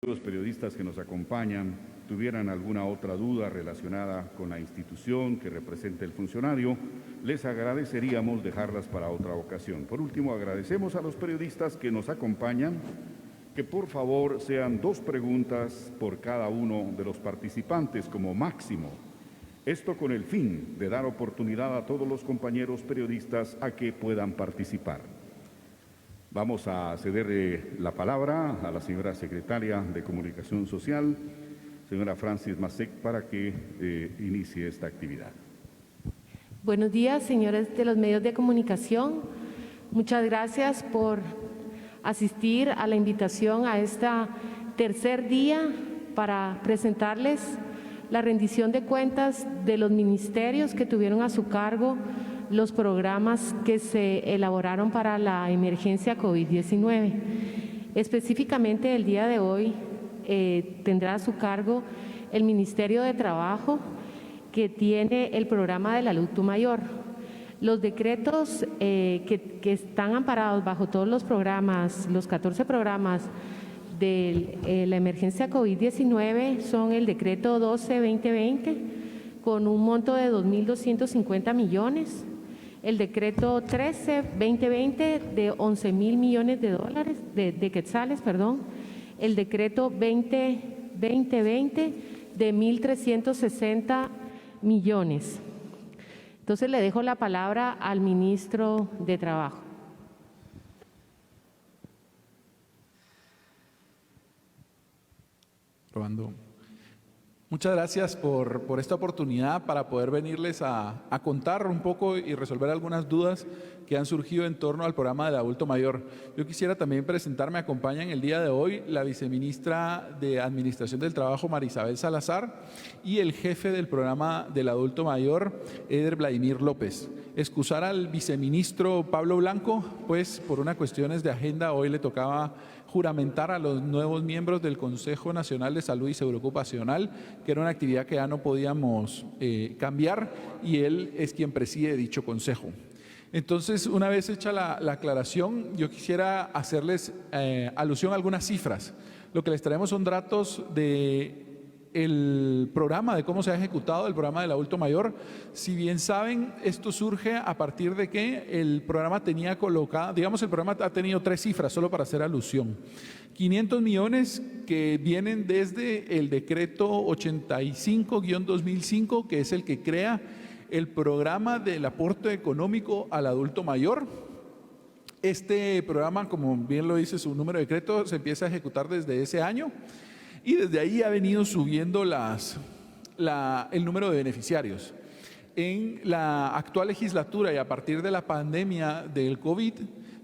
Los periodistas que nos acompañan tuvieran alguna otra duda relacionada con la institución que representa el funcionario, les agradeceríamos dejarlas para otra ocasión. Por último, agradecemos a los periodistas que nos acompañan que por favor sean 2 preguntas por cada uno de los participantes como máximo. Esto con el fin de dar oportunidad a todos los compañeros periodistas a que puedan participar. Vamos a ceder la palabra a la señora secretaria de Comunicación Social, señora Francis Masek, para que inicie esta actividad. Buenos días, señores de los medios de comunicación. Muchas gracias por asistir a la invitación a este tercer día para presentarles la rendición de cuentas de los ministerios que tuvieron a su cargo los programas que se elaboraron para la emergencia COVID-19. Específicamente el día de hoy tendrá a su cargo el Ministerio de Trabajo, que tiene el programa del adulto mayor. Los decretos que están amparados bajo todos los programas, los 14 programas de la emergencia COVID-19 son el decreto 12-2020 con un monto de 2.250 millones, el decreto 13-2020 de 11.000 millones de dólares, de quetzales, perdón, el decreto 20-2020 de 1.360 millones. Entonces le dejo la palabra al ministro de Trabajo. Probando. Muchas gracias por esta oportunidad para poder venirles a contar un poco y resolver algunas dudas que han surgido en torno al programa del adulto mayor. Yo quisiera también presentarme, me acompañan el día de hoy la viceministra de Administración del Trabajo, Marisabel Salazar, y el jefe del programa del adulto mayor, Eder Vladimir López. Excusar al viceministro Pablo Blanco, pues por unas cuestiones de agenda hoy le tocaba juramentar a los nuevos miembros del Consejo Nacional de Salud y Seguro Ocupacional, que era una actividad que ya no podíamos cambiar, y él es quien preside dicho consejo. Entonces, una vez hecha la aclaración, yo quisiera hacerles alusión a algunas cifras. Lo que les traemos son datos del programa, de cómo se ha ejecutado el programa del adulto mayor. Si bien saben, esto surge a partir de que el programa tenía colocada, digamos, el programa ha tenido 3 cifras, solo para hacer alusión. 500 millones que vienen desde el decreto 85-2005, que es el que crea el programa del aporte económico al adulto mayor. Este programa, como bien lo dice su número de decreto, se empieza a ejecutar desde ese año y desde ahí ha venido subiendo el número de beneficiarios. En la actual legislatura y a partir de la pandemia del COVID,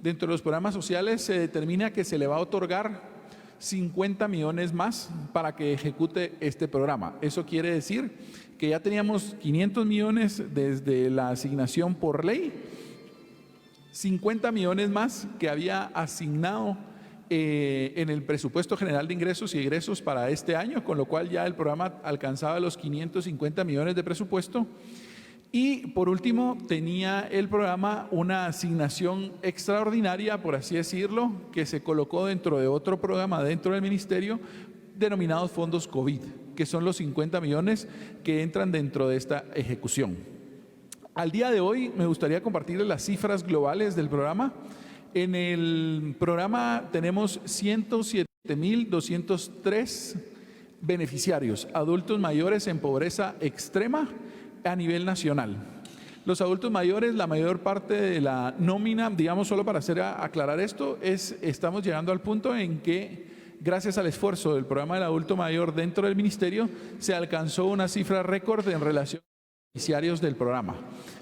dentro de los programas sociales se determina que se le va a otorgar 50 millones más para que ejecute este programa. Eso quiere decir que ya teníamos 500 millones desde la asignación por ley, 50 millones más que había asignado en el presupuesto general de ingresos y egresos para este año, con lo cual ya el programa alcanzaba los 550 millones de presupuesto. Y por último, tenía el programa una asignación extraordinaria, por así decirlo, que se colocó dentro de otro programa dentro del ministerio, denominados fondos COVID, que son los 50 millones que entran dentro de esta ejecución. Al día de hoy me gustaría compartirles las cifras globales del programa. En el programa tenemos 107.203 beneficiarios, adultos mayores en pobreza extrema a nivel nacional. Los adultos mayores, la mayor parte de la nómina, digamos, solo para aclarar esto, estamos llegando al punto en que gracias al esfuerzo del programa del adulto mayor dentro del ministerio, se alcanzó una cifra récord en relación a los beneficiarios del programa.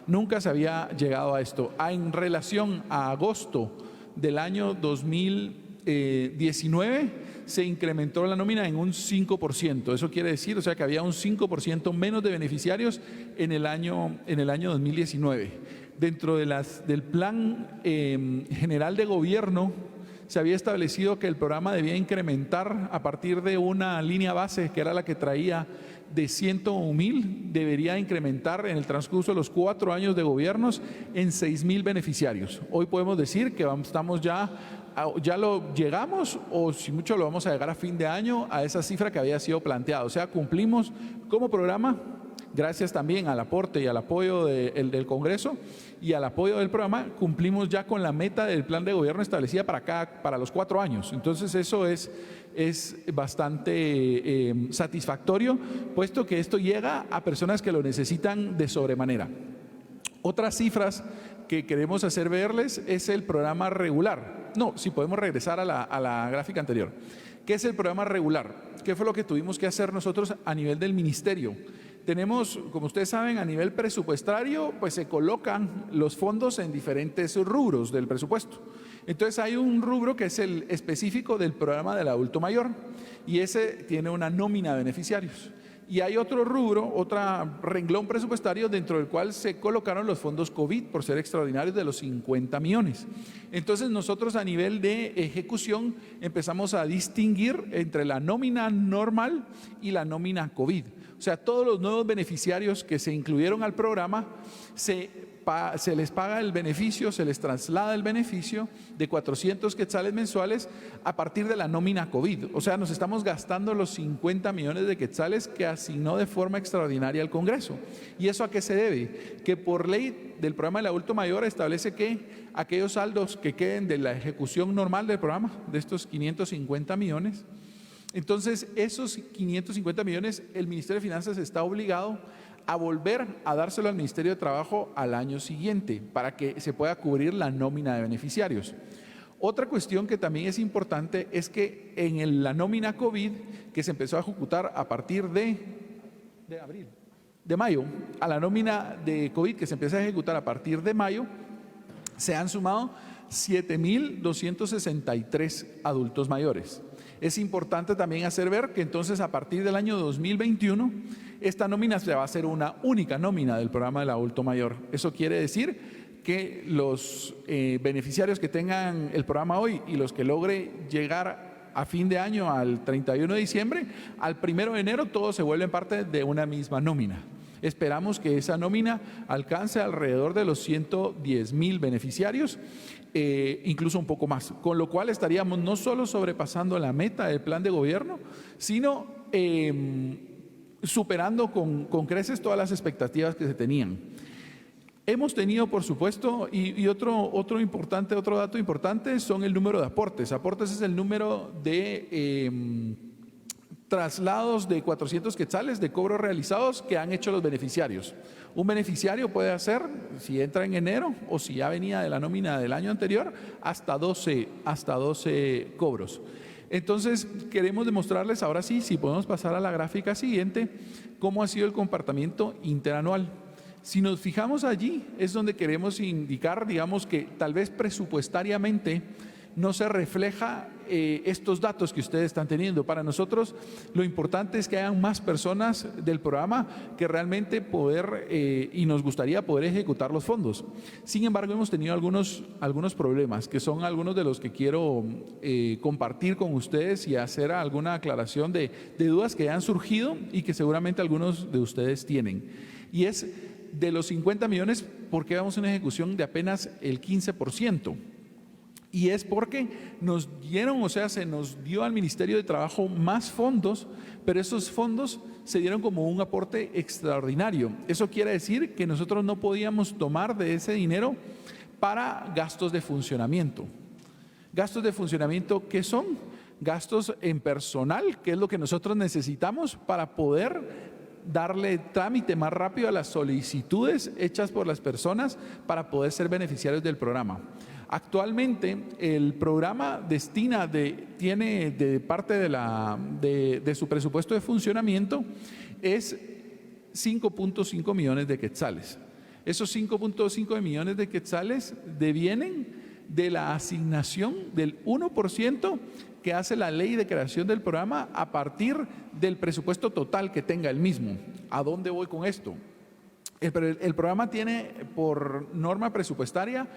Nunca se había llegado a esto. En relación a agosto del año 2019, se incrementó la nómina en un 5%. Eso quiere decir, o sea, que había un 5% menos de beneficiarios en el año 2019. Dentro del plan general de gobierno, se había establecido que el programa debía incrementar a partir de una línea base, que era la que traía de 101.000, debería incrementar en el transcurso de los 4 años de gobiernos en 6.000 beneficiarios. Hoy podemos decir que estamos ya ya lo llegamos o si mucho lo vamos a llegar a fin de año a esa cifra que había sido planteada. O sea, cumplimos como programa, gracias también al aporte y al apoyo del Congreso y al apoyo del programa, cumplimos ya con la meta del plan de gobierno establecida para los 4 años. Entonces eso es bastante satisfactorio, puesto que esto llega a personas que lo necesitan de sobremanera. Otras cifras que queremos hacer verles es el programa regular. No, si podemos regresar a la gráfica anterior. ¿Qué es el programa regular? ¿Qué fue lo que tuvimos que hacer nosotros a nivel del ministerio? Tenemos, como ustedes saben, a nivel presupuestario, pues se colocan los fondos en diferentes rubros del presupuesto. Entonces hay un rubro que es el específico del programa del adulto mayor y ese tiene una nómina de beneficiarios. Y hay otro rubro, otro renglón presupuestario dentro del cual se colocaron los fondos COVID por ser extraordinarios de los 50 millones. Entonces nosotros a nivel de ejecución empezamos a distinguir entre la nómina normal y la nómina COVID. O sea, todos los nuevos beneficiarios que se incluyeron al programa se les paga el beneficio, se les traslada el beneficio de 400 quetzales mensuales a partir de la nómina COVID. O sea, nos estamos gastando los 50 millones de quetzales que asignó de forma extraordinaria el Congreso. ¿Y eso a qué se debe? Que por ley del programa del adulto mayor establece que aquellos saldos que queden de la ejecución normal del programa, de estos 550 millones, entonces esos 550 millones el Ministerio de Finanzas está obligado a volver a dárselo al Ministerio de Trabajo al año siguiente para que se pueda cubrir la nómina de beneficiarios. Otra cuestión que también es importante es que en la nómina COVID que se empezó a ejecutar a partir de mayo, a la nómina de COVID que se empieza a ejecutar a partir de mayo, se han sumado 7.263 adultos mayores. Es importante también hacer ver que entonces a partir del año 2021 esta nómina se va a hacer una única nómina del programa del adulto mayor. Eso quiere decir que los beneficiarios que tengan el programa hoy y los que logre llegar a fin de año al 31 de diciembre, al 1 de enero todos se vuelven parte de una misma nómina. Esperamos que esa nómina alcance alrededor de los 110,000 beneficiarios, incluso un poco más, con lo cual estaríamos no solo sobrepasando la meta del plan de gobierno, sino superando con creces todas las expectativas que se tenían. Hemos tenido, por supuesto, y otro dato importante son el número de aportes. Aportes es el número de traslados de 400 quetzales de cobros realizados que han hecho los beneficiarios. Un beneficiario puede hacer, si entra en enero o si ya venía de la nómina del año anterior, hasta 12 cobros. Entonces, queremos demostrarles ahora sí, si podemos pasar a la gráfica siguiente, cómo ha sido el comportamiento interanual. Si nos fijamos allí, es donde queremos indicar, digamos, que tal vez presupuestariamente no se refleja estos datos que ustedes están teniendo. Para nosotros lo importante es que hayan más personas del programa que realmente y nos gustaría poder ejecutar los fondos. Sin embargo, hemos tenido algunos problemas que son algunos de los que quiero compartir con ustedes y hacer alguna aclaración de dudas que han surgido y que seguramente algunos de ustedes tienen. Y es de los 50 millones, ¿por qué vamos a una ejecución de apenas el 15%? Y es porque se nos dio al Ministerio de Trabajo más fondos, pero esos fondos se dieron como un aporte extraordinario. Eso quiere decir que nosotros no podíamos tomar de ese dinero para gastos de funcionamiento. Gastos de funcionamiento, ¿qué son? Gastos en personal, que es lo que nosotros necesitamos para poder darle trámite más rápido a las solicitudes hechas por las personas para poder ser beneficiarios del programa. Actualmente el programa tiene de parte de su presupuesto de funcionamiento es 5.5 millones de quetzales. Esos 5.5 millones de quetzales devienen de la asignación del 1% que hace la ley de creación del programa a partir del presupuesto total que tenga el mismo. ¿A dónde voy con esto? El programa tiene por norma presupuestaria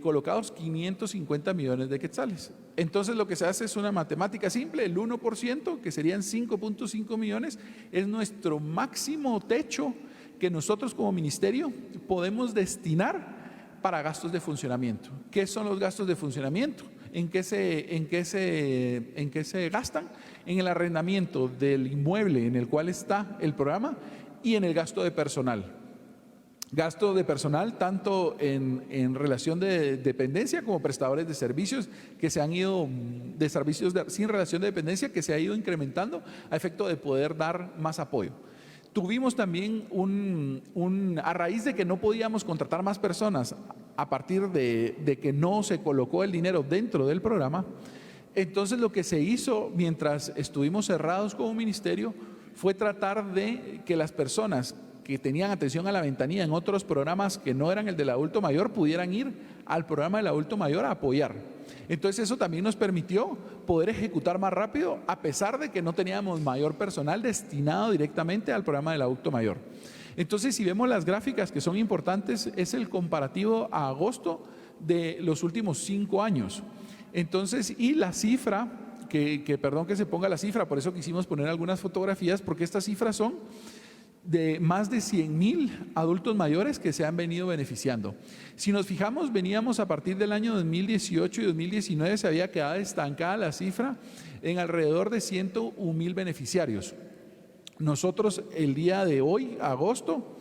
colocados 550 millones de quetzales. Entonces lo que se hace es una matemática simple, el 1%, que serían 5.5 millones, es nuestro máximo techo que nosotros como ministerio podemos destinar para gastos de funcionamiento. ¿Qué son los gastos de funcionamiento? ¿En qué se gastan? En el arrendamiento del inmueble en el cual está el programa y en el gasto de personal. Gasto de personal tanto en relación de dependencia como prestadores de servicios que se han ido, de servicios sin relación de dependencia, que se ha ido incrementando a efecto de poder dar más apoyo. Tuvimos también a raíz de que no podíamos contratar más personas a partir de que no se colocó el dinero dentro del programa, entonces lo que se hizo mientras estuvimos cerrados como ministerio fue tratar de que las personas que tenían atención a la ventanilla en otros programas que no eran el del adulto mayor pudieran ir al programa del adulto mayor a apoyar. Entonces eso también nos permitió poder ejecutar más rápido a pesar de que no teníamos mayor personal destinado directamente al programa del adulto mayor. Entonces si vemos las gráficas que son importantes, es el comparativo a agosto de los últimos 5 años. Entonces, y la cifra, perdón que se ponga la cifra, por eso quisimos poner algunas fotografías, porque estas cifras son de más de 100,000 adultos mayores que se han venido beneficiando. Si nos fijamos, veníamos a partir del año 2018 y 2019, se había quedado estancada la cifra en alrededor de 101,000 beneficiarios. Nosotros el día de hoy, agosto,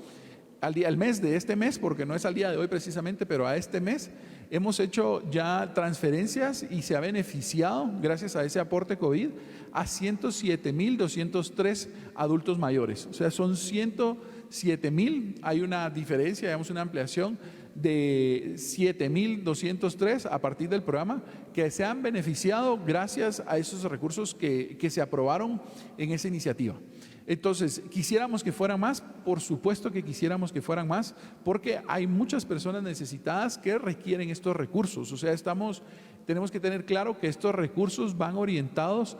al mes de este mes, porque no es al día de hoy precisamente, pero a este mes, hemos hecho ya transferencias y se ha beneficiado, gracias a ese aporte COVID, a 107,203 adultos mayores. O sea, son 107,000, hay una diferencia, digamos una ampliación de 7,203 a partir del programa que se han beneficiado gracias a esos recursos que se aprobaron en esa iniciativa. Entonces, ¿quisiéramos que fueran más? Por supuesto que quisiéramos que fueran más, porque hay muchas personas necesitadas que requieren estos recursos. O sea, tenemos que tener claro que estos recursos van orientados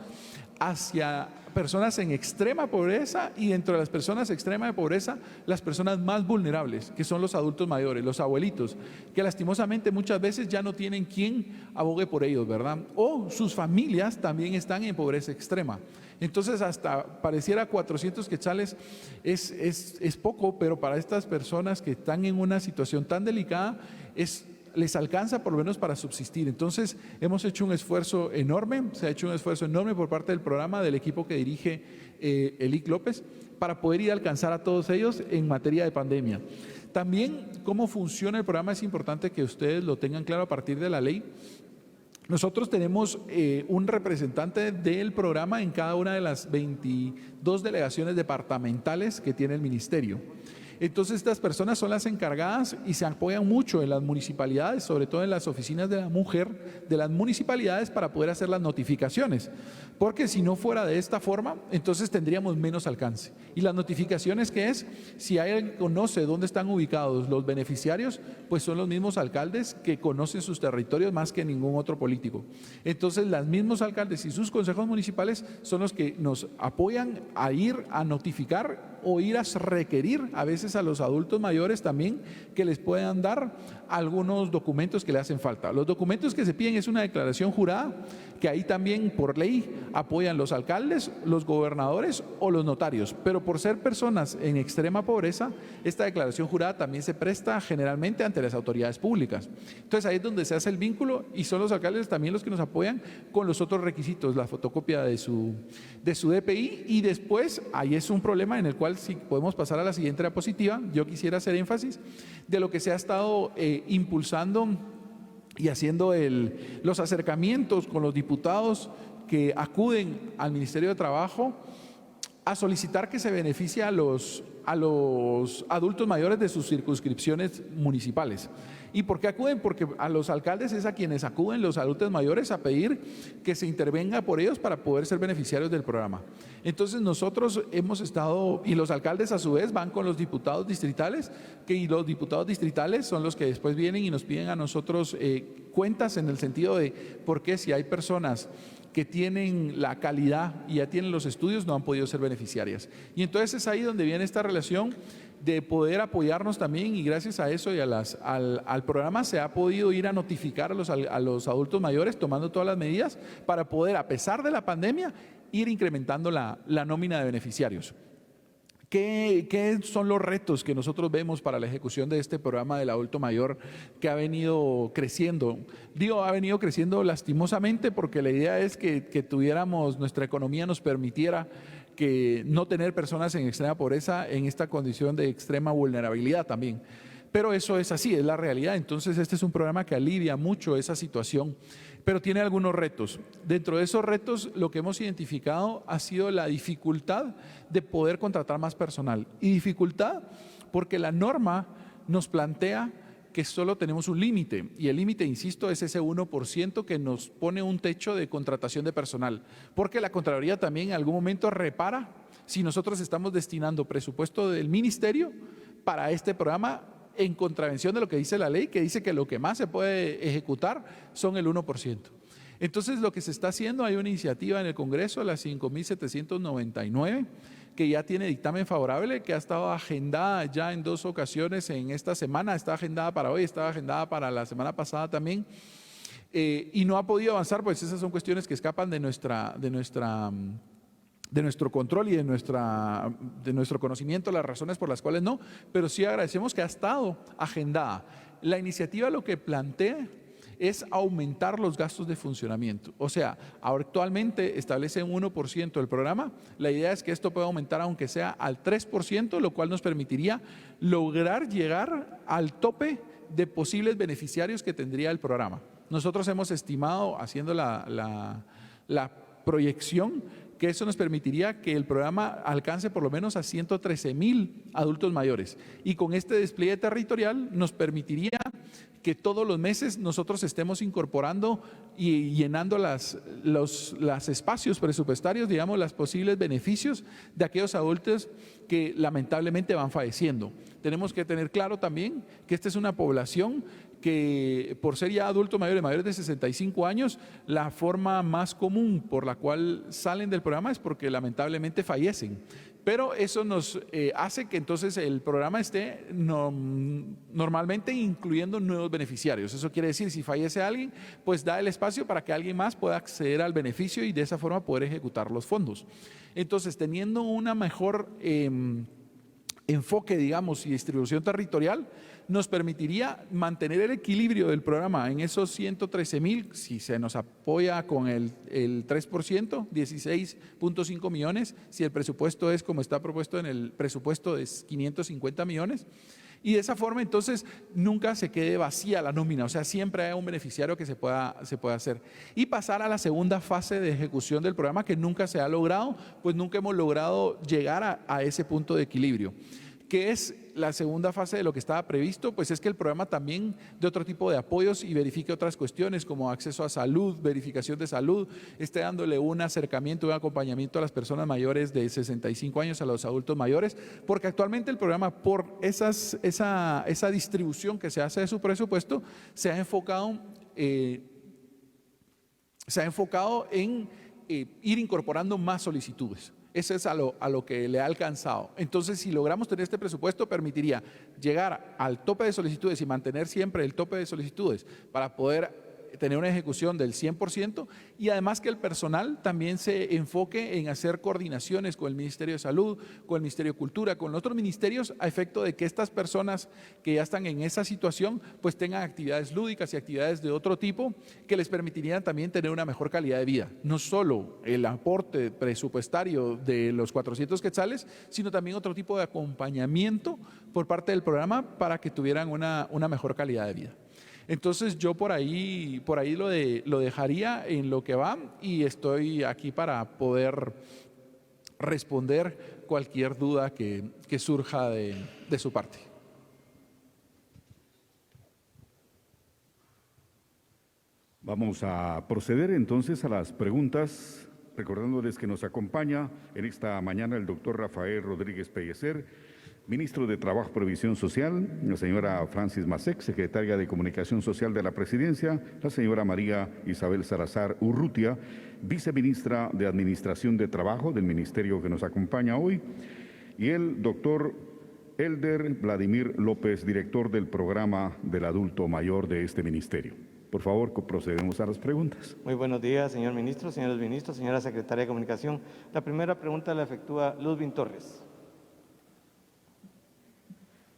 hacia personas en extrema pobreza y dentro de las personas extrema de pobreza, las personas más vulnerables, que son los adultos mayores, los abuelitos, que lastimosamente muchas veces ya no tienen quien abogue por ellos, ¿verdad? O sus familias también están en pobreza extrema. Entonces hasta pareciera 400 quetzales es poco, pero para estas personas que están en una situación tan delicada les alcanza por lo menos para subsistir. Entonces hemos hecho un esfuerzo enorme, se ha hecho un esfuerzo enorme por parte del programa, del equipo que dirige Elic López, para poder ir a alcanzar a todos ellos en materia de pandemia. También cómo funciona el programa es importante que ustedes lo tengan claro a partir de la ley. Nosotros tenemos un representante del programa en cada una de las 22 delegaciones departamentales que tiene el ministerio. Entonces estas personas son las encargadas y se apoyan mucho en las municipalidades, sobre todo en las oficinas de la mujer de las municipalidades para poder hacer las notificaciones, porque si no fuera de esta forma, entonces tendríamos menos alcance. Y las notificaciones que es, si alguien conoce dónde están ubicados los beneficiarios, pues son los mismos alcaldes que conocen sus territorios más que ningún otro político. Entonces los mismos alcaldes y sus consejos municipales son los que nos apoyan a ir a notificar o ir a requerir a veces a los adultos mayores también que les puedan dar algunos documentos que le hacen falta. Los documentos que se piden es una declaración jurada, que ahí también por ley apoyan los alcaldes, los gobernadores o los notarios, pero por ser personas en extrema pobreza, esta declaración jurada también se presta generalmente ante las autoridades públicas. Entonces ahí es donde se hace el vínculo y son los alcaldes también los que nos apoyan con los otros requisitos, la fotocopia de su DPI, y después ahí es un problema en el cual si podemos pasar a la siguiente diapositiva, yo quisiera hacer énfasis de lo que se ha estado impulsando y haciendo los acercamientos con los diputados que acuden al Ministerio de Trabajo a solicitar que se beneficie a los adultos mayores de sus circunscripciones municipales. ¿Y por qué acuden? Porque a los alcaldes es a quienes acuden los adultos mayores a pedir que se intervenga por ellos para poder ser beneficiarios del programa. Entonces nosotros hemos estado, y los alcaldes a su vez van con los diputados distritales, y los diputados distritales son los que después vienen y nos piden a nosotros cuentas en el sentido de por qué si hay personas que tienen la calidad y ya tienen los estudios no han podido ser beneficiarias. Y entonces es ahí donde viene esta relación de poder apoyarnos también, y gracias a eso y al programa se ha podido ir a notificar a los adultos mayores tomando todas las medidas para poder, a pesar de la pandemia, ir incrementando la nómina de beneficiarios. ¿Qué son los retos que nosotros vemos para la ejecución de este programa del adulto mayor que ha venido creciendo? Digo, ha venido creciendo lastimosamente porque la idea es que tuviéramos, nuestra economía nos permitiera que no tener personas en extrema pobreza en esta condición de extrema vulnerabilidad también. Pero eso es así, es la realidad. Entonces este es un programa que alivia mucho esa situación, pero tiene algunos retos. Dentro de esos retos lo que hemos identificado ha sido la dificultad de poder contratar más personal. Y dificultad porque la norma nos plantea que solo tenemos un límite, y el límite, insisto, es ese 1% que nos pone un techo de contratación de personal, porque la Contraloría también en algún momento repara si nosotros estamos destinando presupuesto del ministerio para este programa en contravención de lo que dice la ley, que dice que lo que más se puede ejecutar son el 1%. Entonces lo que se está haciendo, hay una iniciativa en el Congreso, la 5.799, que ya tiene dictamen favorable, que ha estado agendada ya en 2 ocasiones en esta semana, está agendada para hoy, estaba agendada para la semana pasada también, y no ha podido avanzar, pues esas son cuestiones que escapan de nuestro control y de nuestro conocimiento, las razones por las cuales no, pero sí agradecemos que ha estado agendada. La iniciativa lo que plantea es aumentar los gastos de funcionamiento. O sea, actualmente establece un 1% del programa. La idea es que esto pueda aumentar aunque sea al 3%, lo cual nos permitiría lograr llegar al tope de posibles beneficiarios que tendría el programa. Nosotros hemos estimado, haciendo la proyección, que eso nos permitiría que el programa alcance por lo menos a 113,000 adultos mayores. Y con este despliegue territorial nos permitiría que todos los meses nosotros estemos incorporando y llenando los espacios presupuestarios, digamos, los posibles beneficios de aquellos adultos que lamentablemente van falleciendo. Tenemos que tener claro también que esta es una población que, por ser ya adultos mayores de 65 años, la forma más común por la cual salen del programa es porque lamentablemente fallecen. Pero eso nos hace que entonces el programa esté normalmente incluyendo nuevos beneficiarios. Eso quiere decir, si fallece alguien, pues da el espacio para que alguien más pueda acceder al beneficio y de esa forma poder ejecutar los fondos. Entonces, teniendo una mejor enfoque, digamos, y distribución territorial, nos permitiría mantener el equilibrio del programa en esos 113,000, si se nos apoya con el 3%, 16.5 millones, si el presupuesto es como está propuesto en el presupuesto, es 550 millones, y de esa forma entonces nunca se quede vacía la nómina, o sea, siempre hay un beneficiario que se pueda hacer. Y pasar a la segunda fase de ejecución del programa, que nunca se ha logrado, pues nunca hemos logrado llegar a ese punto de equilibrio. ¿Qué es la segunda fase de lo que estaba previsto? Pues es que el programa también de otro tipo de apoyos y verifique otras cuestiones como acceso a salud, verificación de salud, esté dándole un acercamiento, un acompañamiento a las personas mayores de 65 años, a los adultos mayores, porque actualmente el programa, por esa distribución que se hace de su presupuesto, se ha enfocado en ir incorporando más solicitudes. Eso es a lo que le ha alcanzado. Entonces, si logramos tener este presupuesto, permitiría llegar al tope de solicitudes y mantener siempre el tope de solicitudes para poder tener una ejecución del 100%, y además que el personal también se enfoque en hacer coordinaciones con el Ministerio de Salud, con el Ministerio de Cultura, con otros ministerios, a efecto de que estas personas que ya están en esa situación pues tengan actividades lúdicas y actividades de otro tipo que les permitirían también tener una mejor calidad de vida. No solo el aporte presupuestario de los 400 quetzales, sino también otro tipo de acompañamiento por parte del programa para que tuvieran una mejor calidad de vida. Entonces yo por ahí lo dejaría en lo que va, y estoy aquí para poder responder cualquier duda que surja de su parte. Vamos a proceder entonces a las preguntas, recordándoles que nos acompaña en esta mañana el doctor Rafael Rodríguez Pellecer, ministro de Trabajo y Previsión Social, la señora Francis Masek, secretaria de Comunicación Social de la Presidencia, la señora María Isabel Salazar Urrutia, viceministra de Administración de Trabajo del Ministerio que nos acompaña hoy, y el doctor Elder Vladimir López, director del programa del adulto mayor de este ministerio. Por favor, procedemos a las preguntas. Muy buenos días, señor ministro, señores ministros, señora secretaria de Comunicación. La primera pregunta la efectúa Ludwin Torres.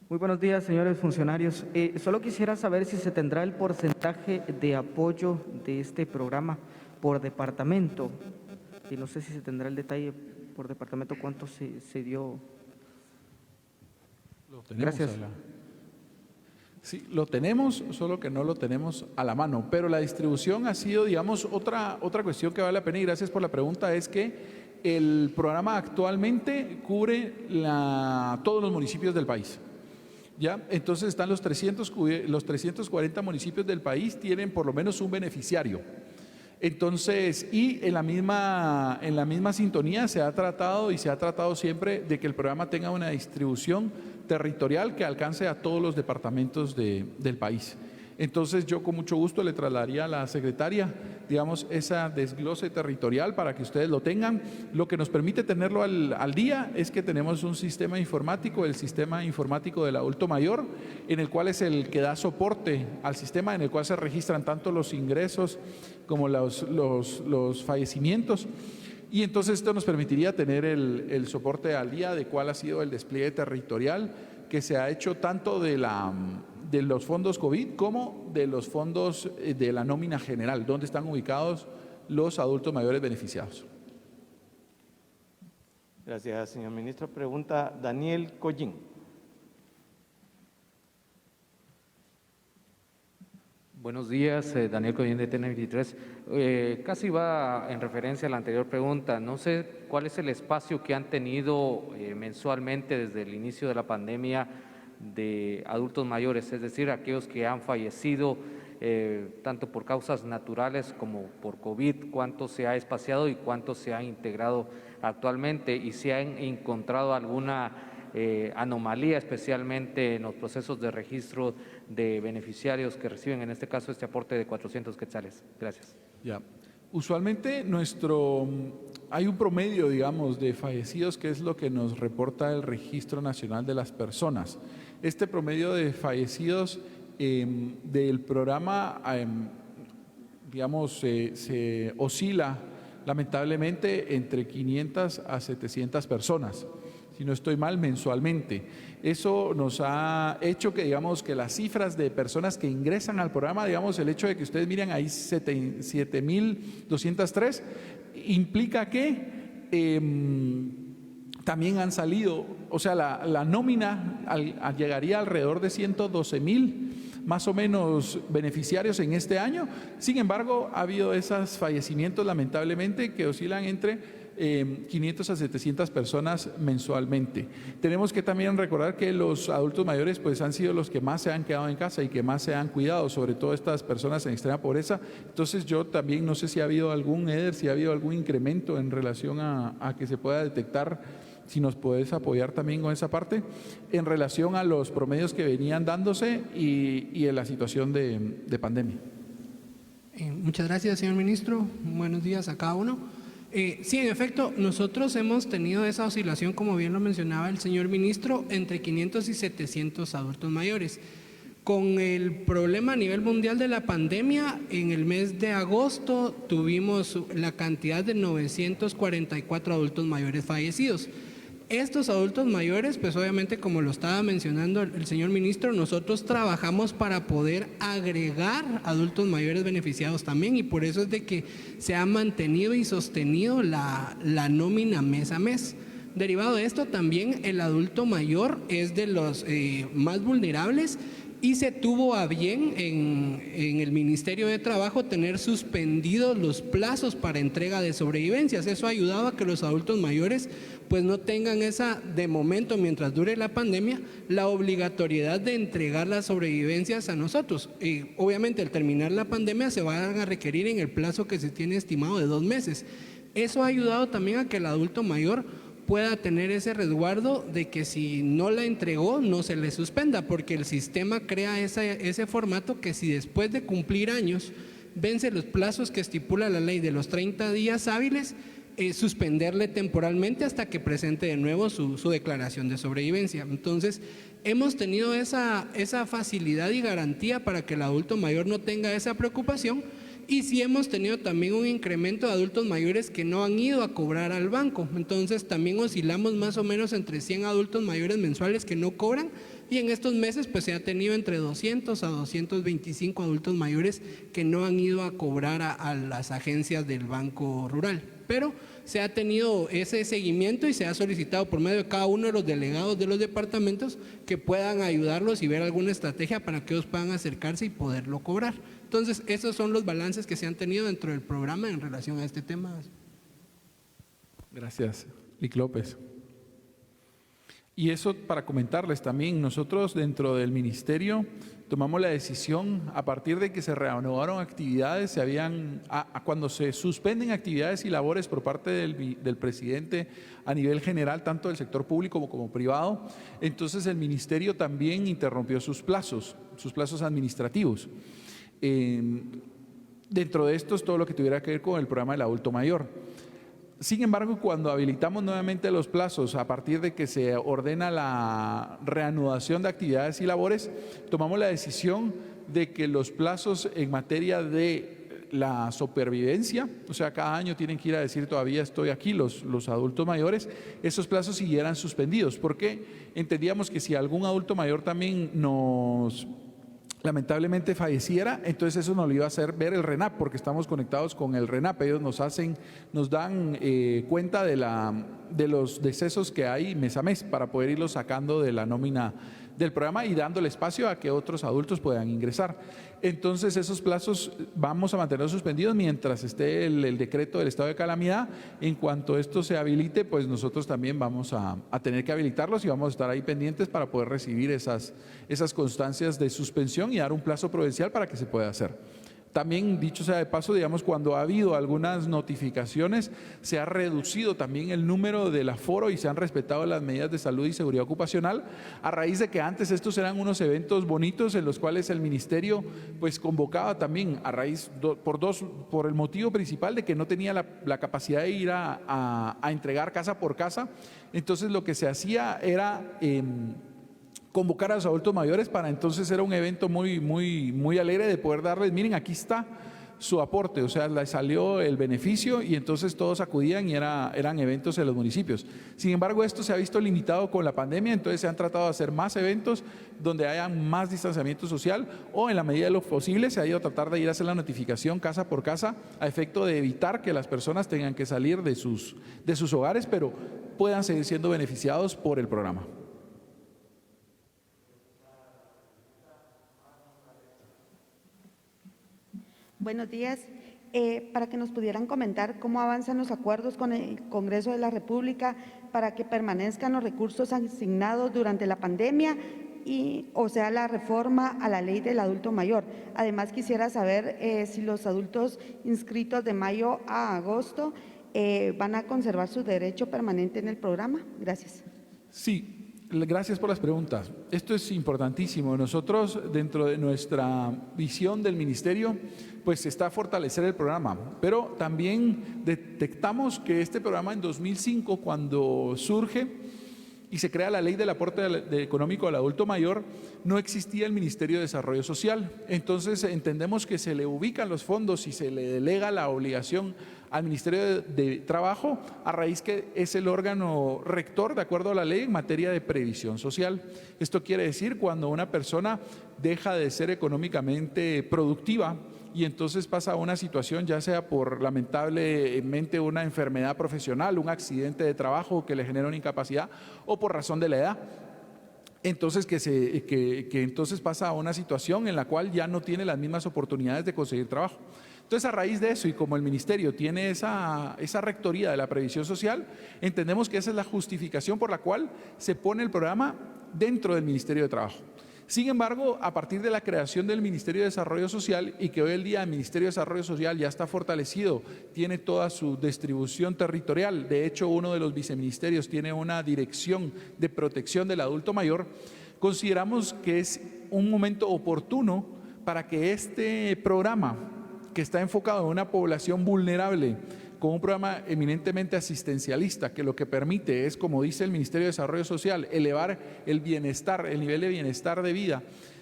Muy buenos días, señores funcionarios. Solo quisiera saber si se tendrá el porcentaje de apoyo de este programa por departamento. Y no sé si se tendrá el detalle por departamento, cuánto se dio. Lo tenemos. Gracias. Sí, lo tenemos, solo que no lo tenemos a la mano. Pero la distribución ha sido, digamos, otra cuestión que vale la pena, y gracias por la pregunta, es que el programa actualmente cubre todos los municipios del país. ¿Ya? Entonces están los 340 municipios del país, tienen por lo menos un beneficiario. Entonces, y en la misma sintonía se ha tratado siempre de que el programa tenga una distribución territorial que alcance a todos los departamentos del país. Entonces, yo con mucho gusto le trasladaría a la secretaria, digamos, esa desglose territorial para que ustedes lo tengan. Lo que nos permite tenerlo al día es que tenemos un sistema informático, el sistema informático del adulto mayor, en el cual es el que da soporte al sistema, en el cual se registran tanto los ingresos como los fallecimientos. Y entonces esto nos permitiría tener el soporte al día de cuál ha sido el despliegue territorial que se ha hecho tanto de los fondos COVID como de los fondos de la nómina general, donde están ubicados los adultos mayores beneficiados. Gracias, señor ministro. Pregunta Daniel Collín. Buenos días, Daniel Collín de TN23. Casi va en referencia a la anterior pregunta. No sé cuál es el espacio que han tenido mensualmente desde el inicio de la pandemia de adultos mayores, es decir, aquellos que han fallecido tanto por causas naturales como por COVID, cuánto se ha espaciado y cuánto se ha integrado actualmente, y si han encontrado alguna anomalía, especialmente en los procesos de registro de beneficiarios que reciben, en este caso, este aporte de 400 quetzales. Gracias. Ya. Usualmente hay un promedio, digamos, de fallecidos, que es lo que nos reporta el Registro Nacional de las Personas. Este promedio de fallecidos del programa, digamos, se oscila lamentablemente entre 500 a 700 personas, si no estoy mal, mensualmente. Eso nos ha hecho que, digamos, que las cifras de personas que ingresan al programa, digamos, el hecho de que ustedes miren ahí 7.203, implica que también han salido, o sea, la nómina llegaría alrededor de 112.000 más o menos beneficiarios en este año. Sin embargo, ha habido esos fallecimientos lamentablemente que oscilan entre 500 a 700 personas mensualmente. Tenemos que también recordar que los adultos mayores pues han sido los que más se han quedado en casa y que más se han cuidado, sobre todo estas personas en extrema pobreza. Entonces yo también no sé si ha habido si ha habido algún incremento en relación a que se pueda detectar, si nos puedes apoyar también con esa parte, en relación a los promedios que venían dándose y en la situación de pandemia. Muchas gracias, señor ministro. Buenos días a cada uno. Sí, en efecto, nosotros hemos tenido esa oscilación, como bien lo mencionaba el señor ministro, entre 500 y 700 adultos mayores. Con el problema a nivel mundial de la pandemia, en el mes de agosto tuvimos la cantidad de 944 adultos mayores fallecidos. Estos adultos mayores, pues obviamente, como lo estaba mencionando el señor ministro, nosotros trabajamos para poder agregar adultos mayores beneficiados también, y por eso es de que se ha mantenido y sostenido la nómina mes a mes. Derivado de esto, también el adulto mayor es de los más vulnerables, y se tuvo a bien en el Ministerio de Trabajo tener suspendidos los plazos para entrega de sobrevivencias. Eso ha ayudado a que los adultos mayores pues no tengan esa, de momento, mientras dure la pandemia, la obligatoriedad de entregar las sobrevivencias a nosotros. Obviamente, al terminar la pandemia se van a requerir en el plazo que se tiene estimado de 2 meses. Eso ha ayudado también a que el adulto mayor pueda tener ese resguardo de que si no la entregó no se le suspenda, porque el sistema crea ese formato que si después de cumplir años vence los plazos que estipula la ley de los 30 días hábiles, suspenderle temporalmente hasta que presente de nuevo su declaración de sobrevivencia. Entonces, hemos tenido esa facilidad y garantía para que el adulto mayor no tenga esa preocupación. Y sí hemos tenido también un incremento de adultos mayores que no han ido a cobrar al banco. Entonces también oscilamos más o menos entre 100 adultos mayores mensuales que no cobran y en estos meses pues se ha tenido entre 200 a 225 adultos mayores que no han ido a cobrar a las agencias del Banco Rural, pero se ha tenido ese seguimiento y se ha solicitado por medio de cada uno de los delegados de los departamentos que puedan ayudarlos y ver alguna estrategia para que ellos puedan acercarse y poderlo cobrar. Entonces, esos son los balances que se han tenido dentro del programa en relación a este tema. Gracias, Lic López. Y eso para comentarles también, nosotros dentro del ministerio tomamos la decisión a partir de que se reanudaron actividades, cuando se suspenden actividades y labores por parte del presidente a nivel general, tanto del sector público como privado, entonces el ministerio también interrumpió sus plazos administrativos. Dentro de estos, todo lo que tuviera que ver con el programa del adulto mayor. Sin embargo, cuando habilitamos nuevamente los plazos a partir de que se ordena la reanudación de actividades y labores, tomamos la decisión de que los plazos en materia de la supervivencia, o sea, cada año tienen que ir a decir todavía estoy aquí los adultos mayores, esos plazos siguieran suspendidos, porque entendíamos que si algún adulto mayor también lamentablemente falleciera, entonces eso nos lo iba a hacer ver el RENAP, porque estamos conectados con el RENAP, ellos nos dan cuenta de los decesos que hay mes a mes para poder irlos sacando de la nómina del programa y dándole espacio a que otros adultos puedan ingresar. Entonces esos plazos vamos a mantenerlos suspendidos mientras esté el decreto del estado de calamidad. En cuanto esto se habilite, pues nosotros también vamos a tener que habilitarlos y vamos a estar ahí pendientes para poder recibir esas constancias de suspensión y dar un plazo prudencial para que se pueda hacer. También, dicho sea de paso, digamos, cuando ha habido algunas notificaciones, se ha reducido también el número del aforo y se han respetado las medidas de salud y seguridad ocupacional, a raíz de que antes estos eran unos eventos bonitos en los cuales el ministerio pues convocaba también por el motivo principal de que no tenía la capacidad de ir a entregar casa por casa. Entonces lo que se hacía era convocar a los adultos mayores para entonces era un evento muy alegre de poder darles, miren, aquí está su aporte, o sea, le salió el beneficio y entonces todos acudían y eran eventos en los municipios. Sin embargo, esto se ha visto limitado con la pandemia, entonces se han tratado de hacer más eventos donde haya más distanciamiento social o en la medida de lo posible se ha ido a tratar de ir a hacer la notificación casa por casa a efecto de evitar que las personas tengan que salir de sus hogares, pero puedan seguir siendo beneficiados por el programa. Buenos días. Para que nos pudieran comentar cómo avanzan los acuerdos con el Congreso de la República para que permanezcan los recursos asignados durante la pandemia o sea, la reforma a la ley del adulto mayor. Además, quisiera saber si los adultos inscritos de mayo a agosto van a conservar su derecho permanente en el programa. Gracias. Sí. Gracias por las preguntas. Esto es importantísimo. Nosotros, dentro de nuestra visión del ministerio, pues está fortalecer el programa, pero también detectamos que este programa en 2005, cuando surge y se crea la ley del aporte económico al adulto mayor, no existía el Ministerio de Desarrollo Social. Entonces entendemos que se le ubican los fondos y se le delega la obligación al Ministerio de Trabajo, a raíz que es el órgano rector de acuerdo a la ley en materia de previsión social. Esto quiere decir cuando una persona deja de ser económicamente productiva y entonces pasa a una situación, ya sea por lamentablemente una enfermedad profesional, un accidente de trabajo que le genera una incapacidad o por razón de la edad. Entonces que entonces pasa a una situación en la cual ya no tiene las mismas oportunidades de conseguir trabajo. Entonces, a raíz de eso y como el ministerio tiene esa rectoría de la previsión social, entendemos que esa es la justificación por la cual se pone el programa dentro del Ministerio de Trabajo. Sin embargo, a partir de la creación del Ministerio de Desarrollo Social y que hoy el día el Ministerio de Desarrollo Social ya está fortalecido, tiene toda su distribución territorial, de hecho uno de los viceministerios tiene una dirección de protección del adulto mayor, consideramos que es un momento oportuno para que este programa, que está enfocado en una población vulnerable, con un programa eminentemente asistencialista, que lo que permite es, como dice el Ministerio de Desarrollo Social, elevar el bienestar, el nivel de bienestar de vida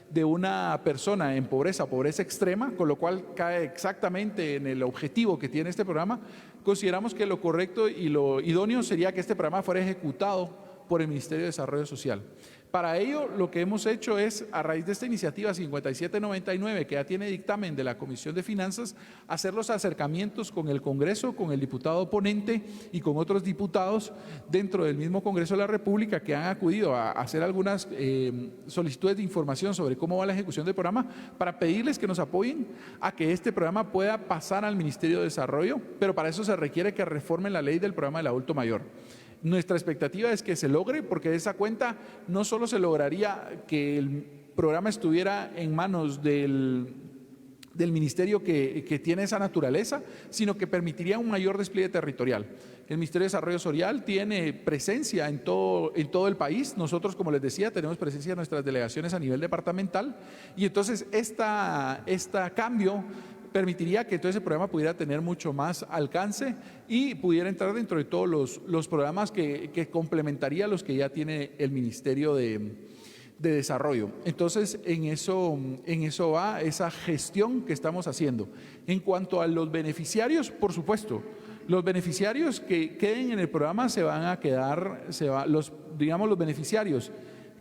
de una persona en pobreza extrema, con lo cual cae exactamente en el objetivo que tiene este programa. Consideramos que lo correcto y lo idóneo sería que este programa fuera ejecutado por el Ministerio de Desarrollo Social. Para ello, lo que hemos hecho es, a raíz de esta iniciativa 5799, que ya tiene dictamen de la Comisión de Finanzas, hacer los acercamientos con el Congreso, con el diputado ponente y con otros diputados dentro del mismo Congreso de la República que han acudido a hacer algunas solicitudes de información sobre cómo va la ejecución del programa, para pedirles que nos apoyen a que este programa pueda pasar al Ministerio de Desarrollo, pero para eso se requiere que reformen la ley del programa del adulto mayor. Nuestra expectativa es que se logre, porque de esa cuenta no solo se lograría que el programa estuviera en manos del ministerio que tiene esa naturaleza, sino que permitiría un mayor despliegue territorial. El Ministerio de Desarrollo Social tiene presencia en todo el país. Nosotros, como les decía, tenemos presencia en nuestras delegaciones a nivel departamental, y entonces este cambio permitiría que entonces el programa pudiera tener mucho más alcance y pudiera entrar dentro de todos los programas que complementaría los que ya tiene el Ministerio de Desarrollo. Entonces, en eso va esa gestión que estamos haciendo. En cuanto a los beneficiarios, por supuesto, los beneficiarios que queden en el programa se van a quedar, los beneficiarios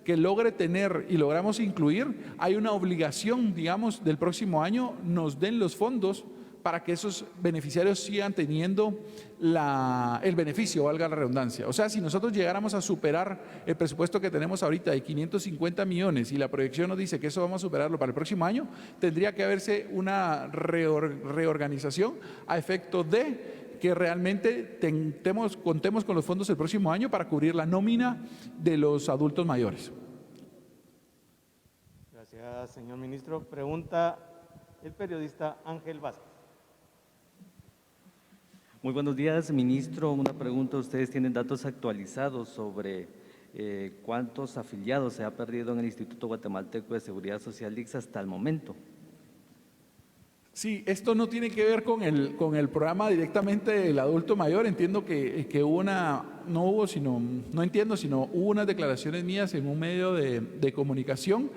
que logre tener y logramos incluir, hay una obligación, digamos, del próximo año nos den los fondos para que esos beneficiarios sigan teniendo el beneficio, valga la redundancia. O sea, si nosotros llegáramos a superar el presupuesto que tenemos ahorita de 550 millones y la proyección nos dice que eso vamos a superarlo para el próximo año, tendría que haberse una reorganización a efecto de que realmente contemos con los fondos el próximo año para cubrir la nómina de los adultos mayores. Gracias, señor ministro. Pregunta el periodista Ángel Vázquez. Muy buenos días, ministro. Una pregunta, ¿ustedes tienen datos actualizados sobre cuántos afiliados se ha perdido en el Instituto Guatemalteco de Seguridad Social ICS hasta el momento? Sí, esto no tiene que ver con el programa directamente del adulto mayor. Entiendo que hubo hubo unas declaraciones mías en un medio de comunicación.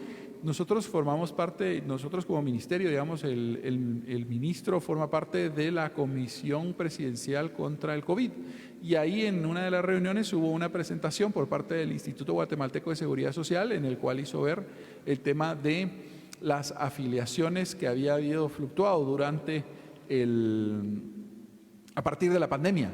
Nosotros formamos parte, nosotros como ministerio, digamos, el ministro forma parte de la Comisión Presidencial contra el COVID. Y ahí en una de las reuniones hubo una presentación por parte del Instituto Guatemalteco de Seguridad Social, en el cual hizo ver el tema de las afiliaciones que había habido fluctuado durante a partir de la pandemia.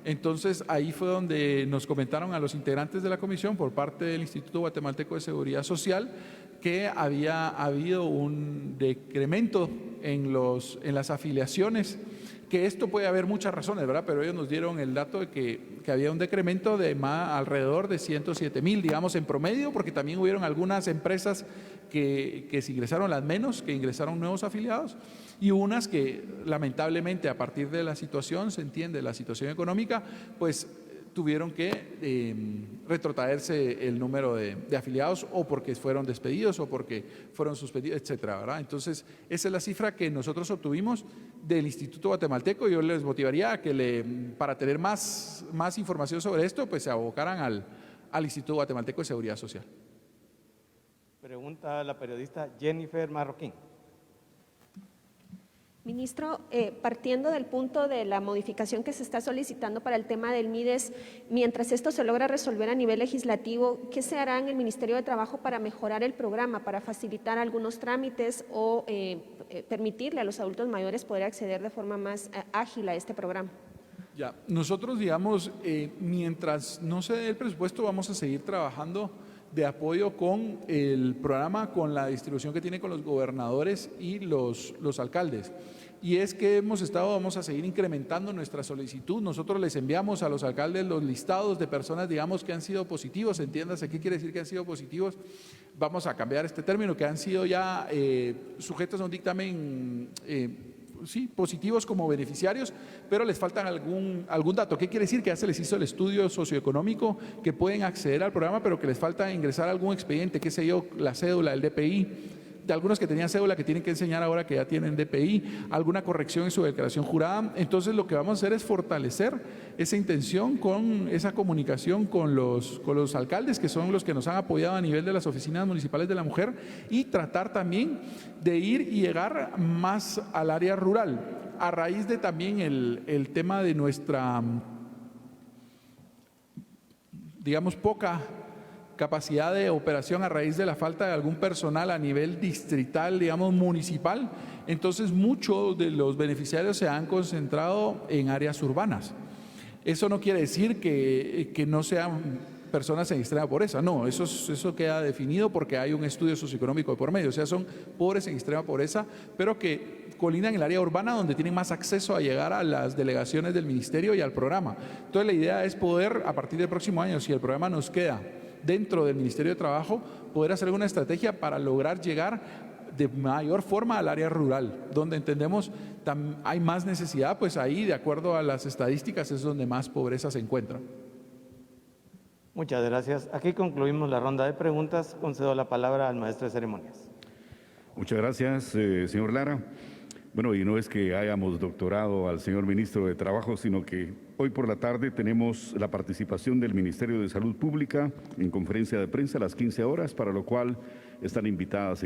Entonces ahí fue donde nos comentaron a los integrantes de la comisión por parte del Instituto Guatemalteco de Seguridad Social que había habido un decremento en las afiliaciones, que esto puede haber muchas razones, ¿verdad? Pero ellos nos dieron el dato de que había un decremento de alrededor de 107,000, digamos, en promedio, porque también hubieron algunas empresas que se ingresaron, las menos, que ingresaron nuevos afiliados, y unas que lamentablemente a partir de la situación, se entiende, la situación económica, pues tuvieron que retrotraerse el número de afiliados, o porque fueron despedidos o porque fueron suspendidos, etcétera, ¿verdad? Entonces, esa es la cifra que nosotros obtuvimos del Instituto Guatemalteco. Yo les motivaría a que para tener más información sobre esto, pues se abocaran al Instituto Guatemalteco de Seguridad Social. Pregunta la periodista Jennifer Marroquín. Ministro, partiendo del punto de la modificación que se está solicitando para el tema del MIDES, mientras esto se logra resolver a nivel legislativo, ¿qué se hará en el Ministerio de Trabajo para mejorar el programa, para facilitar algunos trámites o permitirle a los adultos mayores poder acceder de forma más ágil a este programa? Ya, nosotros, digamos, mientras no se dé el presupuesto, vamos a seguir trabajando de apoyo con el programa, con la distribución que tiene con los gobernadores y los alcaldes. Y es que vamos a seguir incrementando nuestra solicitud. Nosotros les enviamos a los alcaldes los listados de personas, digamos, que han sido positivos. Entiéndase, ¿qué quiere decir que han sido positivos? Vamos a cambiar este término, que han sido ya sujetos a un dictamen positivos como beneficiarios, pero les faltan algún dato. ¿Qué quiere decir? Que ya se les hizo el estudio socioeconómico, que pueden acceder al programa, pero que les falta ingresar algún expediente, qué sé yo, la cédula, el DPI, de algunos que tenían cédula que tienen que enseñar ahora que ya tienen DPI, alguna corrección en su declaración jurada. Entonces lo que vamos a hacer es fortalecer esa intención con esa comunicación con los alcaldes, que son los que nos han apoyado a nivel de las oficinas municipales de la mujer, y tratar también de ir y llegar más al área rural, a raíz de también el tema de nuestra, digamos, poca capacidad de operación a raíz de la falta de algún personal a nivel distrital, digamos municipal. Entonces muchos de los beneficiarios se han concentrado en áreas urbanas. Eso no quiere decir que no sean personas en extrema pobreza, no, eso queda definido porque hay un estudio socioeconómico de por medio, o sea, son pobres en extrema pobreza, pero que colindan en el área urbana donde tienen más acceso a llegar a las delegaciones del ministerio y al programa. Entonces la idea es poder, a partir del próximo año, si el programa nos queda dentro del Ministerio de Trabajo, poder hacer una estrategia para lograr llegar de mayor forma al área rural, donde entendemos hay más necesidad, pues ahí, de acuerdo a las estadísticas, es donde más pobreza se encuentra. Muchas gracias. Aquí concluimos la ronda de preguntas. Concedo la palabra al maestro de ceremonias. Muchas gracias, señor Lara. Bueno, y no es que hayamos doctorado al señor ministro de Trabajo, sino que hoy por la tarde tenemos la participación del Ministerio de Salud Pública en conferencia de prensa a las 15 horas, para lo cual están invitadas